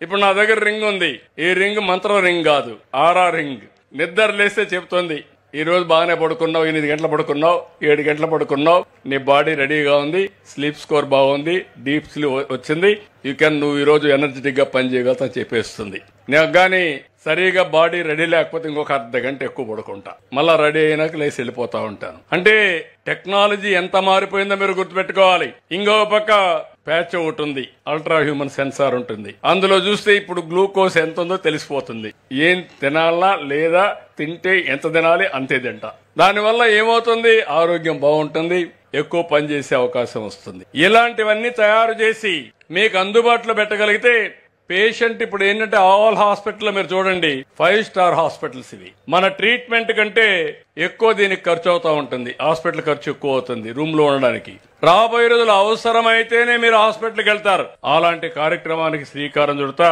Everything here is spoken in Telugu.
ఇప్పుడు నా దగ్గర రింగ్ ఉంది. ఈ రింగ్ మంత్రం రింగ్ కాదు, ఆరా రింగ్. నిద్ర లేస్తే చెప్తుంది ఈ రోజు బాగానే పడుకున్నావు, 8 గంటలు పడుకున్నావు, 7 గంటలు పడుకున్నావు, నీ బాడీ రెడీగా ఉంది, స్లీప్ స్కోర్ బాగుంది, డీప్ స్లీప్ వచ్చింది, నువ్వు ఈ రోజు ఎనర్జెటిక్ గా పనిచేయగలుగుతా చెప్పేస్తుంది. నాకు గానీ సరిగా బాడీ రెడీ లేకపోతే ఇంకొక అర్ధ గంట ఎక్కువ పడుకుంటా, మళ్ళా రెడీ అయినాక లేసి వెళ్ళిపోతా ఉంటాను. అంటే టెక్నాలజీ ఎంత మారిపోయిందో మీరు గుర్తుపెట్టుకోవాలి. ఇంకో పక్క ప్యాచ్ ఒకటి ఉంది, అల్ట్రా హ్యూమన్ సెన్సార్ ఉంటుంది. అందులో చూస్తే ఇప్పుడు గ్లూకోజ్ ఎంత ఉందో తెలిసిపోతుంది. ఏం తినాలా లేదా, తింటే ఎంత తినాలి అంతే తింటా. దానివల్ల ఏమవుతుంది, ఆరోగ్యం బాగుంటుంది, ఎక్కువ పని చేసే అవకాశం వస్తుంది. ఇలాంటివన్నీ తయారు చేసి మీకు అందుబాటులో పెట్టగలిగితే పేషెంట్ ఇప్పుడు ఏంటంటే ఆల్ హాస్పిటల్ మీరు చూడండి 5 స్టార్ హాస్పిటల్స్ ఇవి. మన ట్రీట్మెంట్ కంటే ఎక్కువ దీనికి ఖర్చు అవుతా ఉంటుంది, హాస్పిటల్ ఖర్చు ఎక్కువ అవుతుంది రూమ్ లో ఉండడానికి. రాబోయే రోజులు అవసరమైతేనే మీరు హాస్పిటల్కి వెళ్తారు. అలాంటి కార్యక్రమానికి శ్రీకారం చుడతా